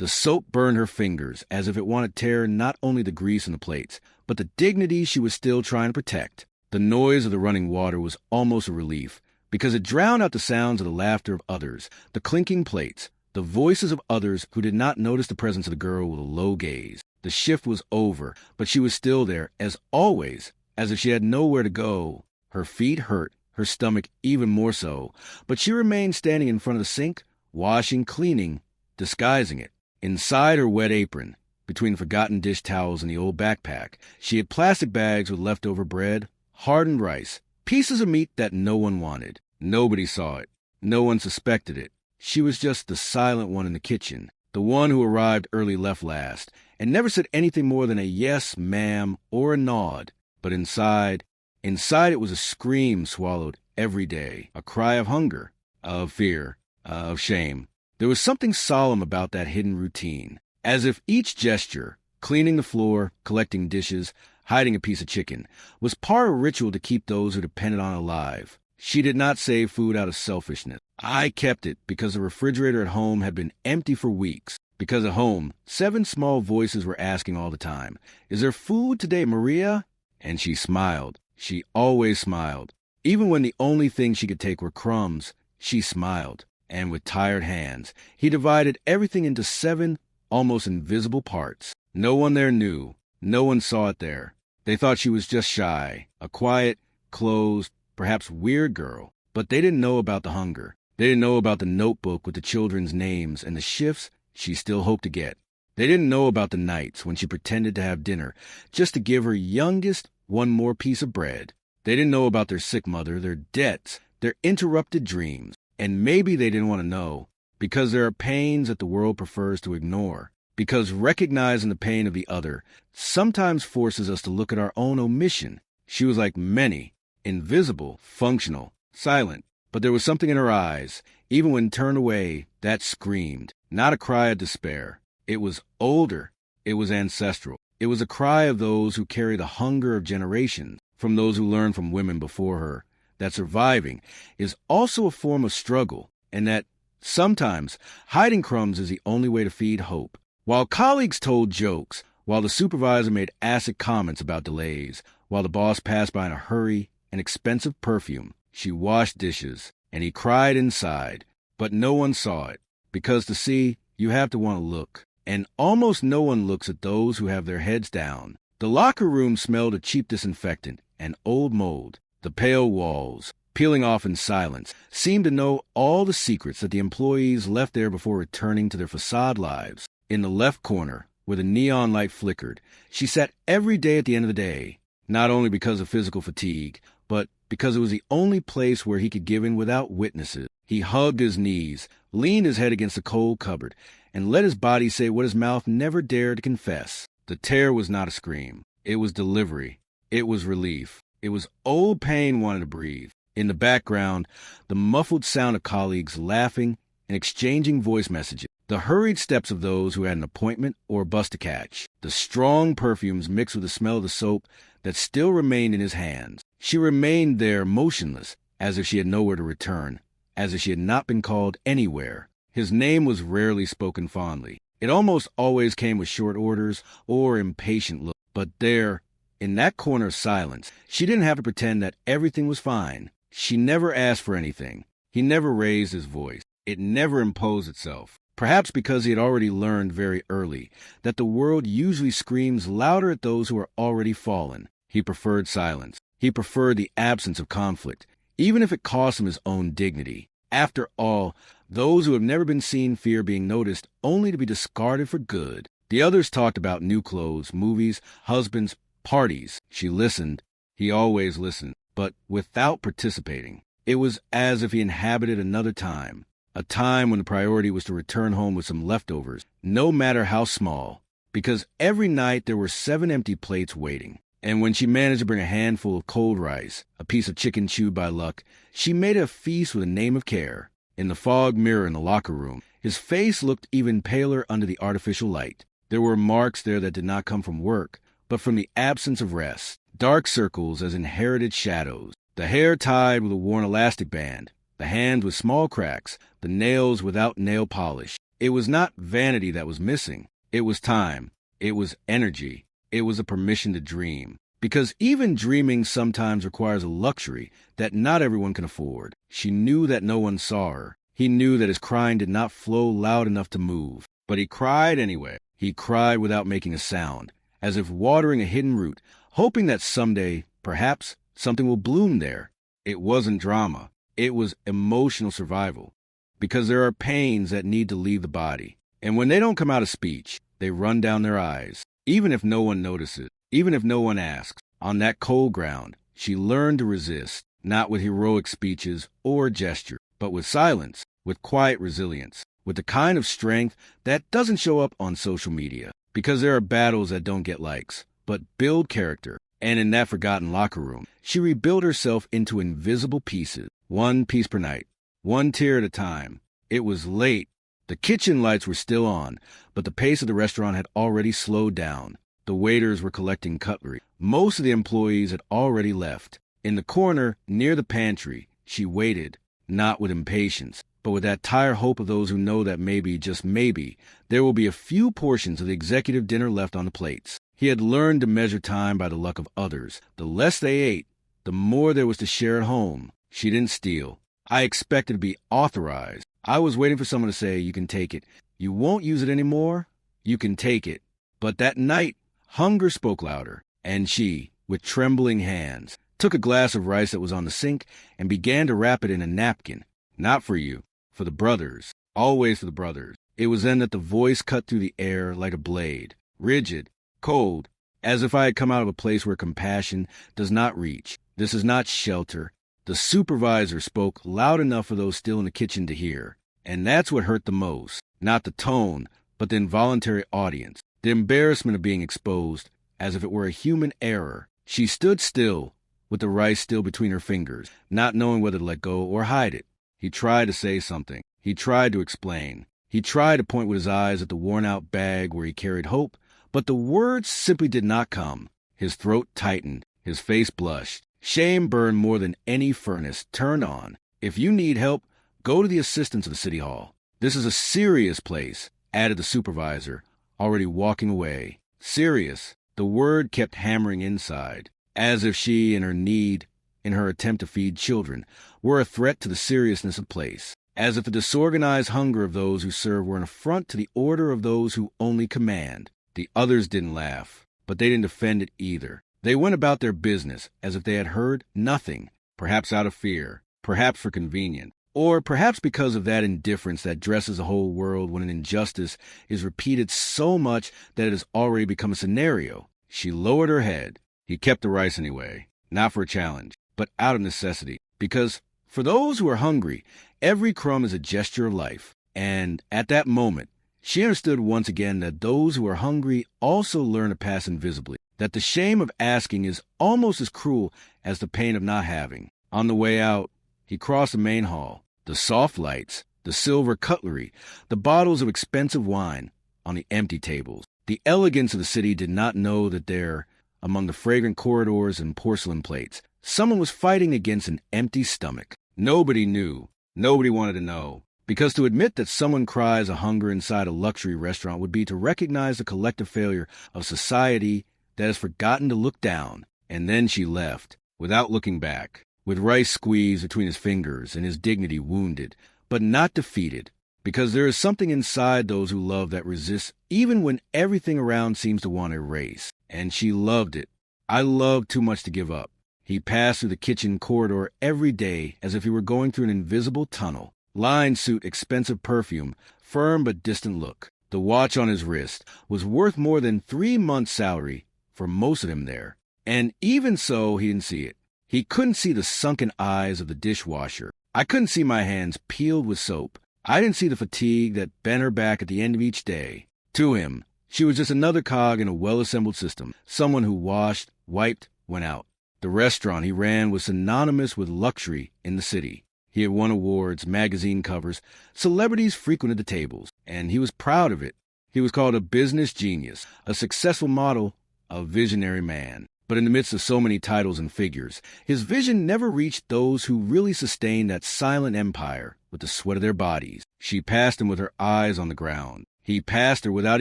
The soap burned her fingers as if it wanted to tear not only the grease in the plates, but the dignity she was still trying to protect. The noise of the running water was almost a relief, because it drowned out the sounds of the laughter of others, the clinking plates, the voices of others who did not notice the presence of the girl with a low gaze. The shift was over, but she was still there, as always, as if she had nowhere to go. Her feet hurt, her stomach even more so, but she remained standing in front of the sink, washing, cleaning, disguising it. Inside her wet apron, between the forgotten dish towels and the old backpack, she had plastic bags with leftover bread, hardened rice, pieces of meat that no one wanted. Nobody saw it. No one suspected it. She was just the silent one in the kitchen, the one who arrived early, left last, and never said anything more than a yes, ma'am, or a nod. But inside it was a scream swallowed every day, a cry of hunger, of fear, of shame. There was something solemn about that hidden routine, as if each gesture, cleaning the floor, collecting dishes, hiding a piece of chicken, was part of a ritual to keep those who depended on it alive. She did not save food out of selfishness. I kept it because the refrigerator at home had been empty for weeks. Because at home, 7 small voices were asking all the time, "Is there food today, Maria?" And she smiled. She always smiled. Even when the only thing she could take were crumbs, she smiled. And with tired hands, he divided everything into 7 almost invisible parts. No one there knew. No one saw it there. They thought she was just shy, a quiet, closed, perhaps weird girl. But they didn't know about the hunger. They didn't know about the notebook with the children's names and the shifts she still hoped to get. They didn't know about the nights when she pretended to have dinner just to give her youngest one more piece of bread. They didn't know about their sick mother, their debts, their interrupted dreams. And maybe they didn't want to know, because there are pains that the world prefers to ignore, because recognizing the pain of the other sometimes forces us to look at our own omission. She was like many, invisible, functional, silent, but there was something in her eyes, even when turned away, that screamed, not a cry of despair. It was older. It was ancestral. It was a cry of those who carry the hunger of generations, from those who learned from women before her, that surviving is also a form of struggle, and that sometimes hiding crumbs is the only way to feed hope. While colleagues told jokes, while the supervisor made acid comments about delays, while the boss passed by in a hurry and expensive perfume, she washed dishes, and he cried inside, but no one saw it, because to see, you have to want to look, and almost no one looks at those who have their heads down. The locker room smelled of cheap disinfectant and old mold. The pale walls, peeling off in silence, seemed to know all the secrets that the employees left there before returning to their facade lives. In the left corner, where the neon light flickered, she sat every day at the end of the day, not only because of physical fatigue, but because it was the only place where he could give in without witnesses. He hugged his knees, leaned his head against the cold cupboard, and let his body say what his mouth never dared to confess. The tear was not a scream. It was delivery. It was relief. It was old pain wanting to breathe. In the background, the muffled sound of colleagues laughing and exchanging voice messages, the hurried steps of those who had an appointment or a bus to catch, the strong perfumes mixed with the smell of the soap that still remained in his hands. She remained there motionless, as if she had nowhere to return, as if she had not been called anywhere. His name was rarely spoken fondly. It almost always came with short orders or impatient looks. But there, in that corner of silence, she didn't have to pretend that everything was fine. She never asked for anything. He never raised his voice. It never imposed itself. Perhaps because he had already learned very early that the world usually screams louder at those who are already fallen. He preferred silence. He preferred the absence of conflict, even if it cost him his own dignity. After all, those who have never been seen fear being noticed only to be discarded for good. The others talked about new clothes, movies, husbands, parties. She listened. He always listened, but without participating. It was as if he inhabited another time, a time when the priority was to return home with some leftovers, no matter how small, because every night there were 7 empty plates waiting. And when she managed to bring a handful of cold rice, a piece of chicken chewed by luck, she made a feast with a name of care. In the fog mirror in the locker room, his face looked even paler under the artificial light. There were marks there that did not come from work, but from the absence of rest. Dark circles as inherited shadows. The hair tied with a worn elastic band. The hands with small cracks. The nails without nail polish. It was not vanity that was missing. It was time. It was energy. It was a permission to dream. Because even dreaming sometimes requires a luxury that not everyone can afford. She knew that no one saw her. He knew that his crying did not flow loud enough to move. But he cried anyway. He cried without making a sound, as if watering a hidden root, hoping that someday, perhaps, something will bloom there. It wasn't drama. It was emotional survival. Because there are pains that need to leave the body. And when they don't come out of speech, they run down their eyes. Even if no one notices, even if no one asks, on that cold ground, she learned to resist, not with heroic speeches or gesture, but with silence, with quiet resilience, with the kind of strength that doesn't show up on social media. Because there are battles that don't get likes, but build character. And in that forgotten locker room, she rebuilt herself into invisible pieces, one piece per night, one tear at a time. It was late. The kitchen lights were still on, but the pace of the restaurant had already slowed down. The waiters were collecting cutlery. Most of the employees had already left. In the corner, near the pantry, she waited, not with impatience, but with that tired hope of those who know that maybe, just maybe, there will be a few portions of the executive dinner left on the plates. He had learned to measure time by the luck of others. The less they ate, the more there was to share at home. She didn't steal. I expected to be authorized. I was waiting for someone to say, "You can take it. You won't use it anymore? You can take it." But that night, hunger spoke louder, and she, with trembling hands, took a glass of rice that was on the sink and began to wrap it in a napkin. Not for you, for the brothers, always for the brothers. It was then that the voice cut through the air like a blade, rigid, cold, as if I had come out of a place where compassion does not reach. This is not shelter. The supervisor spoke loud enough for those still in the kitchen to hear. And that's what hurt the most. Not the tone, but the involuntary audience. The embarrassment of being exposed, as if it were a human error. She stood still, with the rice still between her fingers, not knowing whether to let go or hide it. He tried to say something. He tried to explain. He tried to point with his eyes at the worn-out bag where he carried hope, but the words simply did not come. His throat tightened. His face blushed. Shame burned more than any furnace turned on. If you need help, go to the assistants of the city hall. This is a serious place, added the supervisor, already walking away. Serious. The word kept hammering inside, as if she, in her need, in her attempt to feed children, were a threat to the seriousness of place. As if the disorganized hunger of those who serve were an affront to the order of those who only command. The others didn't laugh, but they didn't defend it either. They went about their business as if they had heard nothing, perhaps out of fear, perhaps for convenience, or perhaps because of that indifference that dresses the whole world when an injustice is repeated so much that it has already become a scenario. She lowered her head. He kept the rice anyway, not for a challenge, but out of necessity, because for those who are hungry, every crumb is a gesture of life. And at that moment, she understood once again that those who are hungry also learn to pass invisibly, that the shame of asking is almost as cruel as the pain of not having. On the way out, he crossed the main hall, the soft lights, the silver cutlery, the bottles of expensive wine on the empty tables. The elegance of the city did not know that there, among the fragrant corridors and porcelain plates, someone was fighting against an empty stomach. Nobody knew. Nobody wanted to know. Because to admit that someone cries a hunger inside a luxury restaurant would be to recognize the collective failure of society that has forgotten to look down. And then she left, without looking back, with rice squeezed between his fingers and his dignity wounded, but not defeated. Because there is something inside those who love that resists even when everything around seems to want to erase. And she loved it. I loved too much to give up. He passed through the kitchen corridor every day as if he were going through an invisible tunnel. Lined suit, expensive perfume, firm but distant look. The watch on his wrist was worth more than 3 months' salary for most of them there. And even so, he didn't see it. He couldn't see the sunken eyes of the dishwasher. I couldn't see my hands peeled with soap. I didn't see the fatigue that bent her back at the end of each day. To him, she was just another cog in a well-assembled system, someone who washed, wiped, went out. The restaurant he ran was synonymous with luxury in the city. He had won awards, magazine covers, celebrities frequented the tables, and he was proud of it. He was called a business genius, a successful model, a visionary man. But in the midst of so many titles and figures, his vision never reached those who really sustained that silent empire with the sweat of their bodies. She passed him with her eyes on the ground. He passed her without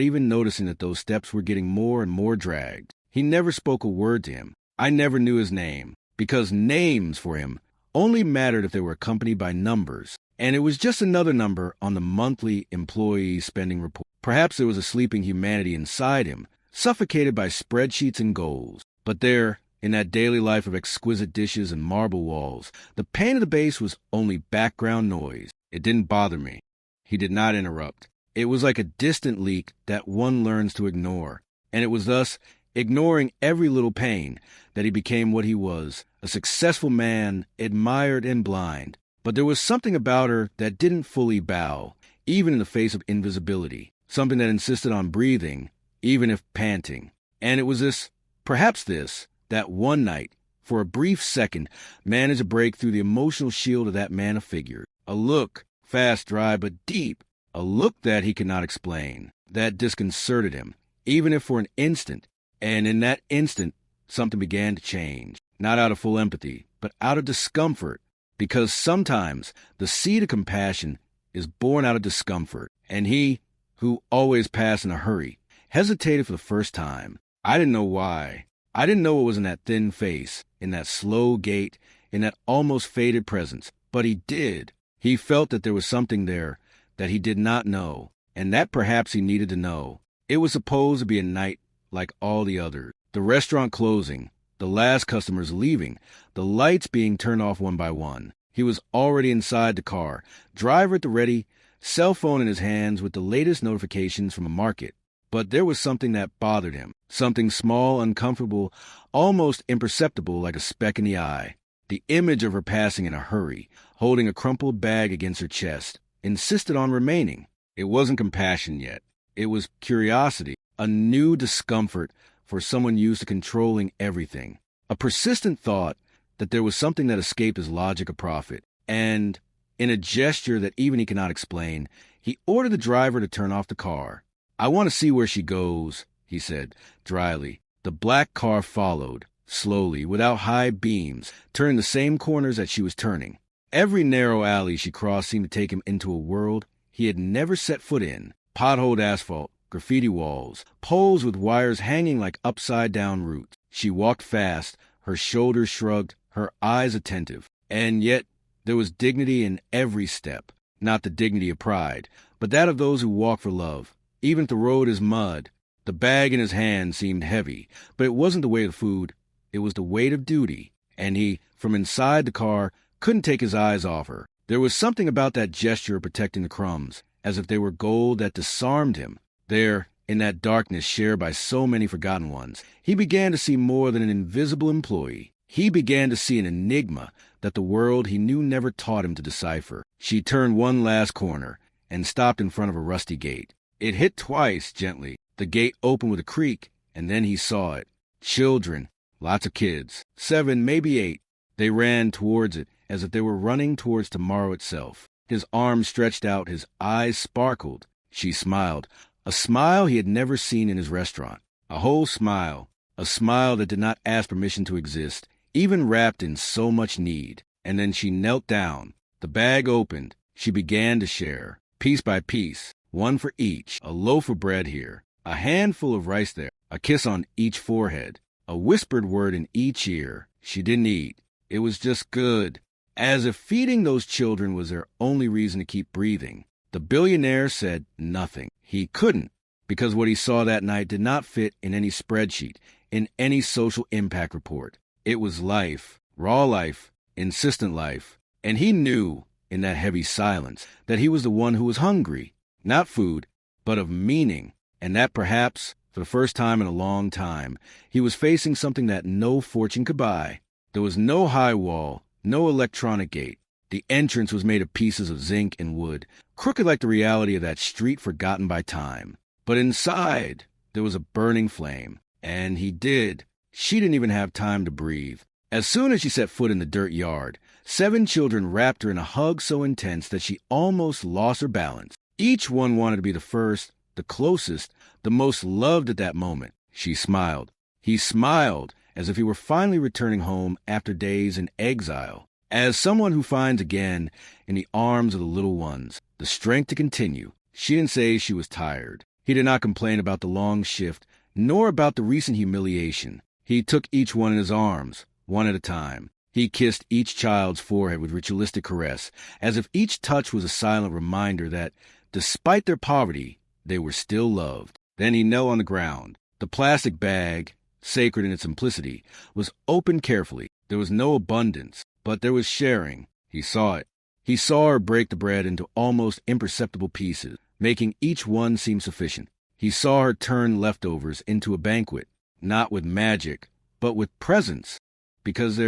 even noticing that those steps were getting more and more dragged. He never spoke a word to him. I never knew his name, because names for him only mattered if they were accompanied by numbers, and it was just another number on the monthly employee spending report. Perhaps there was a sleeping humanity inside him, suffocated by spreadsheets and goals. But there, in that daily life of exquisite dishes and marble walls, the pain of the base was only background noise. It didn't bother me. He did not interrupt. It was like a distant leak that one learns to ignore, and it was thus ignoring every little pain that he became what he was, a successful man, admired and blind. But there was something about her that didn't fully bow, even in the face of invisibility, something that insisted on breathing, even if panting. And it was this, perhaps this, that one night, for a brief second, managed to break through the emotional shield of that man of figure. A look, fast, dry, but deep. A look that he could not explain, that disconcerted him, even if for an instant. And in that instant, something began to change, not out of full empathy, but out of discomfort, because sometimes the seed of compassion is born out of discomfort. And he, who always passed in a hurry, hesitated for the first time. I didn't know why. I didn't know what was in that thin face, in that slow gait, in that almost faded presence. But he did. He felt that there was something there that he did not know, and that perhaps he needed to know. It was supposed to be a night like all the others. The restaurant closing, the last customers leaving, the lights being turned off one by one. He was already inside the car, driver at the ready, cell phone in his hands with the latest notifications from a market. But there was something that bothered him, something small, uncomfortable, almost imperceptible like a speck in the eye. The image of her passing in a hurry, holding a crumpled bag against her chest, insisted on remaining. It wasn't compassion yet. It was curiosity, a new discomfort for someone used to controlling everything. A persistent thought that there was something that escaped his logic of profit. And, in a gesture that even he cannot explain, he ordered the driver to turn off the car. "I want to see where she goes," he said, dryly. The black car followed, slowly, without high beams, turning the same corners that she was turning. Every narrow alley she crossed seemed to take him into a world he had never set foot in. Potholed asphalt, graffiti walls, poles with wires hanging like upside-down roots. She walked fast, her shoulders shrugged, her eyes attentive. And yet there was dignity in every step. Not the dignity of pride, but that of those who walk for love. Even if the road is mud, the bag in his hand seemed heavy. But it wasn't the weight of food. It was the weight of duty. And he, from inside the car, couldn't take his eyes off her. There was something about that gesture of protecting the crumbs, as if they were gold, that disarmed him. There, in that darkness shared by so many forgotten ones, he began to see more than an invisible employee. He began to see an enigma that the world he knew never taught him to decipher. She turned one last corner and stopped in front of a rusty gate. It hit twice, gently. The gate opened with a creak, and then he saw it. Children, lots of kids, 7, maybe 8. They ran towards it as if they were running towards tomorrow itself. His arms stretched out, his eyes sparkled. She smiled, a smile he had never seen in his restaurant. A whole smile, a smile that did not ask permission to exist, even wrapped in so much need. And then she knelt down. The bag opened. She began to share, piece by piece, one for each. A loaf of bread here, a handful of rice there, a kiss on each forehead, a whispered word in each ear. She didn't eat. It was just good. As if feeding those children was their only reason to keep breathing. The billionaire said nothing. He couldn't, because what he saw that night did not fit in any spreadsheet, in any social impact report. It was life, raw life, insistent life. And he knew, in that heavy silence, that he was the one who was hungry, not food, but of meaning, and that perhaps, for the first time in a long time, he was facing something that no fortune could buy. There was no high wall, no electronic gate. The entrance was made of pieces of zinc and wood, crooked like the reality of that street forgotten by time. But inside, there was a burning flame. And he did. She didn't even have time to breathe. As soon as she set foot in the dirt yard, 7 children wrapped her in a hug so intense that she almost lost her balance. Each one wanted to be the first, the closest, the most loved at that moment. She smiled. He smiled, as if he were finally returning home after days in exile. As someone who finds again in the arms of the little ones the strength to continue, she didn't say she was tired. He did not complain about the long shift, nor about the recent humiliation. He took each one in his arms, one at a time. He kissed each child's forehead with ritualistic caress, as if each touch was a silent reminder that, despite their poverty, they were still loved. Then he knelt on the ground. The plastic bag, sacred in its simplicity, was opened carefully. There was no abundance, but there was sharing. He saw it. He saw her break the bread into almost imperceptible pieces, making each one seem sufficient. He saw her turn leftovers into a banquet, not with magic, but with presence, because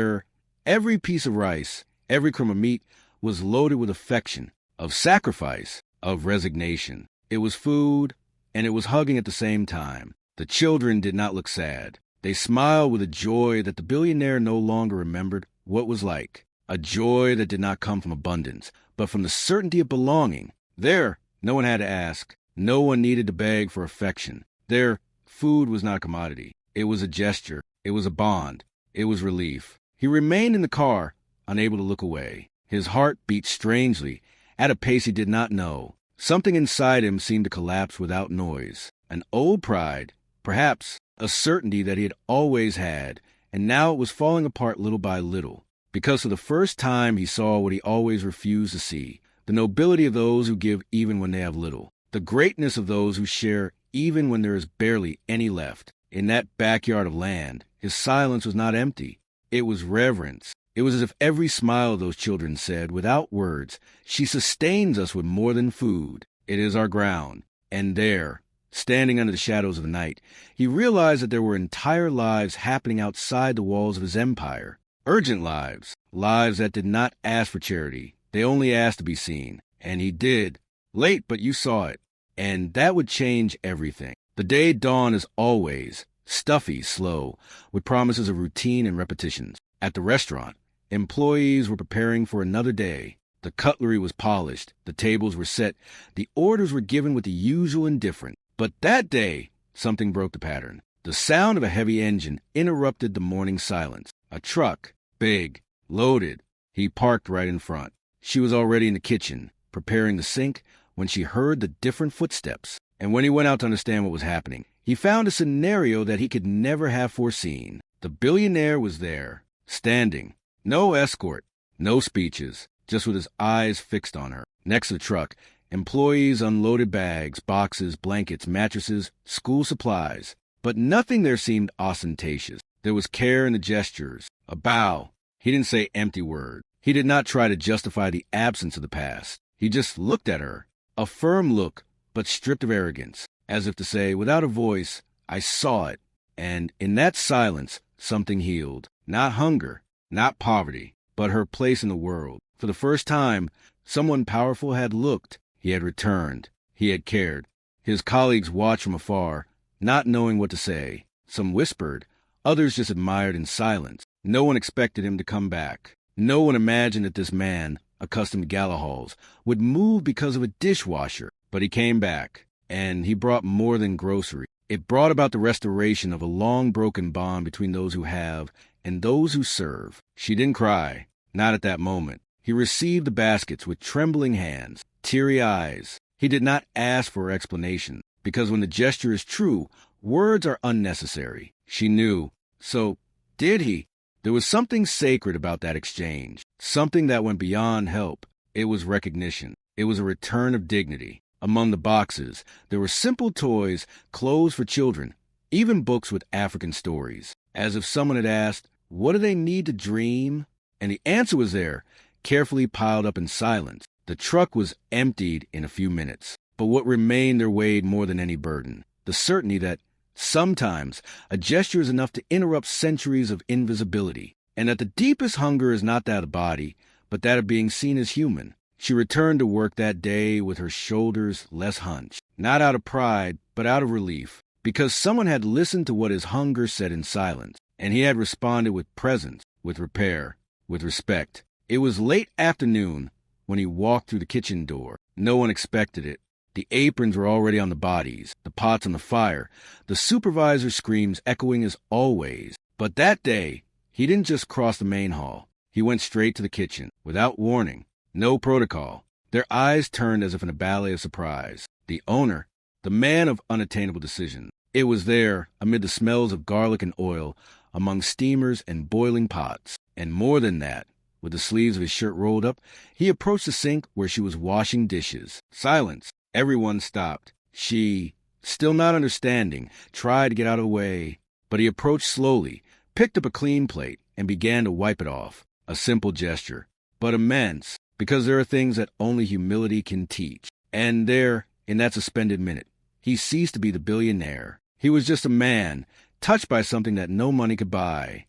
every piece of rice, every crumb of meat was loaded with affection, of sacrifice, of resignation. It was food, and it was hugging at the same time. The children did not look sad. They smiled with a joy that the billionaire no longer remembered what was like, a joy that did not come from abundance, but from the certainty of belonging. There, no one had to ask. No one needed to beg for affection. There, food was not a commodity. It was a gesture. It was a bond. It was relief. He remained in the car, unable to look away. His heart beat strangely, at a pace he did not know. Something inside him seemed to collapse without noise. An old pride, perhaps a certainty that he had always had, and now it was falling apart little by little, because for the first time he saw what he always refused to see, the nobility of those who give even when they have little, the greatness of those who share even when there is barely any left. In that backyard of land, his silence was not empty. It was reverence. It was as if every smile of those children said, without words, "She sustains us with more than food. It is our ground." And there, standing under the shadows of the night, he realized that there were entire lives happening outside the walls of his empire. Urgent lives. Lives that did not ask for charity. They only asked to be seen. And he did. Late, but you saw it. And that would change everything. The day dawned as always, stuffy, slow, with promises of routine and repetitions. At the restaurant, employees were preparing for another day. The cutlery was polished. The tables were set. The orders were given with the usual indifference. But that day, something broke the pattern. The sound of a heavy engine interrupted the morning silence. A truck, big, loaded. He parked right in front. She was already in the kitchen, preparing the sink, when she heard the different footsteps. And when he went out to understand what was happening, he found a scenario that he could never have foreseen. The billionaire was there, standing. No escort, no speeches, just with his eyes fixed on her. Next to the truck, employees unloaded bags, boxes, blankets, mattresses, school supplies. But nothing there seemed ostentatious. There was care in the gestures, a bow. He didn't say empty words. He did not try to justify the absence of the past. He just looked at her, a firm look, but stripped of arrogance, as if to say, without a voice, I saw it. And in that silence, something healed. Not hunger, not poverty, but her place in the world. For the first time, someone powerful had looked. He had returned. He had cared. His colleagues watched from afar, not knowing what to say. Some whispered. Others just admired in silence. No one expected him to come back. No one imagined that this man, accustomed to gala halls, would move because of a dishwasher. But he came back, and he brought more than grocery. It brought about the restoration of a long-broken bond between those who have and those who serve. She didn't cry, not at that moment. He received the baskets with trembling hands, teary eyes. He did not ask for explanation, because when the gesture is true, words are unnecessary. She knew. So, did he? There was something sacred about that exchange, something that went beyond help. It was recognition. It was a return of dignity. Among the boxes, there were simple toys, clothes for children, even books with African stories, as if someone had asked, what do they need to dream? And the answer was there, carefully piled up in silence. The truck was emptied in a few minutes, but what remained there weighed more than any burden, the certainty that sometimes a gesture is enough to interrupt centuries of invisibility, and that the deepest hunger is not that of the body, but that of being seen as human. She returned to work that day with her shoulders less hunched, not out of pride, but out of relief, because someone had listened to what his hunger said in silence, and he had responded with presence, with repair, with respect. It was late afternoon when he walked through the kitchen door. No one expected it. The aprons were already on the bodies, the pots on the fire, the supervisor's screams echoing as always. But that day, he didn't just cross the main hall. He went straight to the kitchen, without warning, no protocol. Their eyes turned as if in a ballet of surprise. The owner, the man of unattainable decision. It was there, amid the smells of garlic and oil, among steamers and boiling pots. And more than that, with the sleeves of his shirt rolled up, he approached the sink where she was washing dishes. Silence. Everyone stopped. She, still not understanding, tried to get out of the way. But he approached slowly, picked up a clean plate, and began to wipe it off. A simple gesture, but immense, because there are things that only humility can teach. And there, in that suspended minute, he ceased to be the billionaire. He was just a man, touched by something that no money could buy.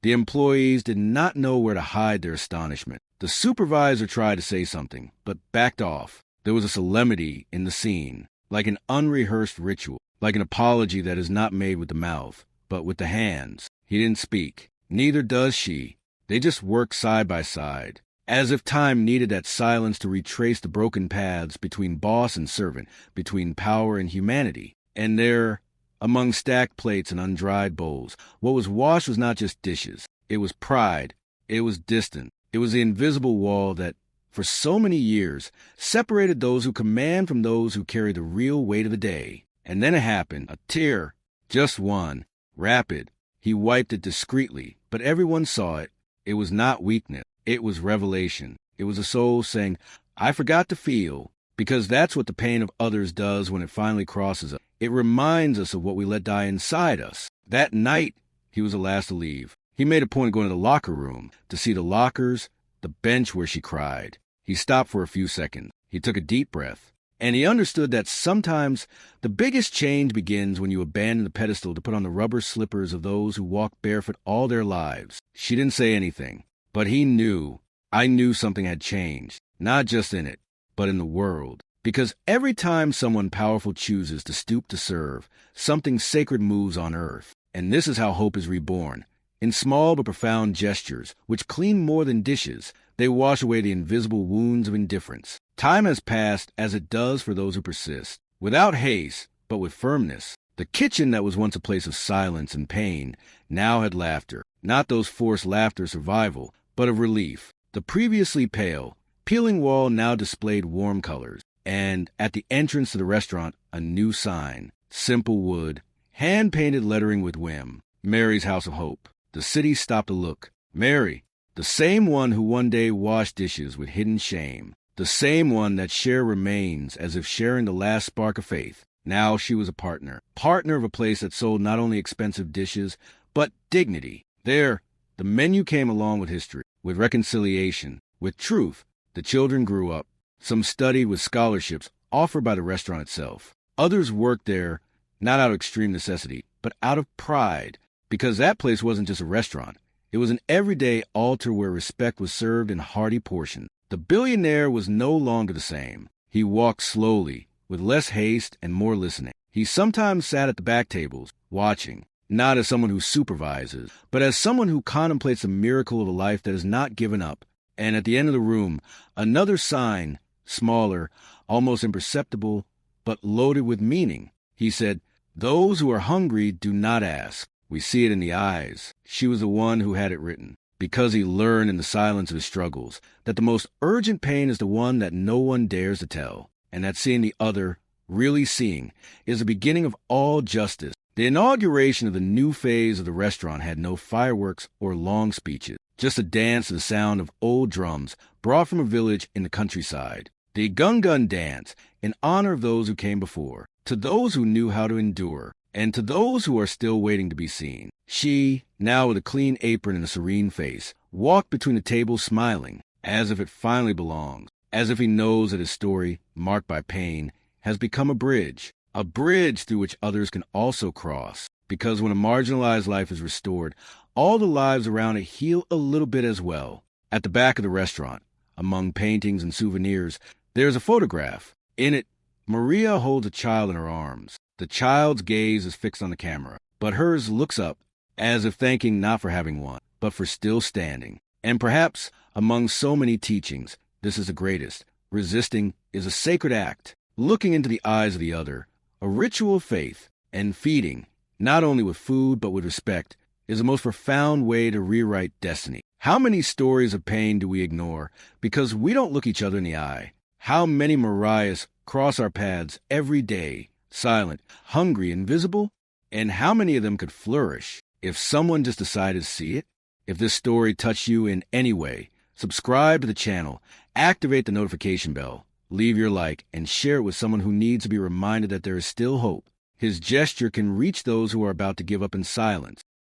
The employees did not know where to hide their astonishment. The supervisor tried to say something, but backed off. There was a solemnity in the scene, like an unrehearsed ritual, like an apology that is not made with the mouth, but with the hands. He didn't speak. Neither does she. They just work side by side, as if time needed that silence to retrace the broken paths between boss and servant, between power and humanity. And there, among stacked plates and undried bowls, what was washed was not just dishes. It was pride. It was distant. It was the invisible wall that, for so many years, separated those who command from those who carry the real weight of the day. And then it happened. A tear. Just one. Rapid. He wiped it discreetly, but everyone saw it. It was not weakness. It was revelation. It was a soul saying, I forgot to feel, because that's what the pain of others does when it finally crosses us. It reminds us of what we let die inside us. That night, he was the last to leave. He made a point of going to the locker room, to see the lockers, the bench where she cried. He stopped for a few seconds. He took a deep breath. And he understood that sometimes the biggest change begins when you abandon the pedestal to put on the rubber slippers of those who walk barefoot all their lives. She didn't say anything, but he knew. I knew something had changed, not just in it, but in the world. Because every time someone powerful chooses to stoop to serve, something sacred moves on earth. And this is how hope is reborn. In small but profound gestures, which clean more than dishes, they wash away the invisible wounds of indifference. Time has passed, as it does for those who persist, without haste, but with firmness. The kitchen that was once a place of silence and pain now had laughter, not those forced laughter of survival, but of relief. The previously pale, peeling wall now displayed warm colors, and at the entrance to the restaurant, a new sign, simple wood, hand-painted lettering with whim, Mary's House of Hope. The city stopped to look. Mary, the same one who one day washed dishes with hidden shame. The same one that shared remains as if sharing the last spark of faith. Now she was a partner of a place that sold not only expensive dishes, but dignity. There, the menu came along with history, with reconciliation, with truth. The children grew up. Some studied with scholarships offered by the restaurant itself. Others worked there, not out of extreme necessity, but out of pride, because that place wasn't just a restaurant. It was an everyday altar where respect was served in hearty portions. The billionaire was no longer the same. He walked slowly, with less haste and more listening. He sometimes sat at the back tables, watching, not as someone who supervises, but as someone who contemplates the miracle of a life that is not given up. And at the end of the room, another sign, smaller, almost imperceptible, but loaded with meaning. He said, "Those who are hungry do not ask." We see it in the eyes. She was the one who had it written, because he learned in the silence of his struggles that the most urgent pain is the one that no one dares to tell, and that seeing the other, really seeing, is the beginning of all justice. The inauguration of the new phase of the restaurant had no fireworks or long speeches, just a dance to the sound of old drums brought from a village in the countryside. The Gungun dance, in honor of those who came before, to those who knew how to endure, and to those who are still waiting to be seen. She, now with a clean apron and a serene face, walked between the tables smiling, as if it finally belongs, as if he knows that his story, marked by pain, has become a bridge through which others can also cross. Because when a marginalized life is restored, all the lives around it heal a little bit as well. At the back of the restaurant, among paintings and souvenirs, there is a photograph. In it, Maria holds a child in her arms. The child's gaze is fixed on the camera, but hers looks up, as if thanking not for having one, but for still standing. And perhaps, among so many teachings, this is the greatest. Resisting is a sacred act, looking into the eyes of the other, a ritual of faith, and feeding, not only with food but with respect, is the most profound way to rewrite destiny. How many stories of pain do we ignore because we don't look each other in the eye? How many Mariahs cross our paths every day, silent, hungry, invisible? And how many of them could flourish if someone just decided to see it? If this story touched you in any way, subscribe to the channel, activate the notification bell, leave your like, and share it with someone who needs to be reminded that there is still hope. His gesture can reach those who are about to give up in silence.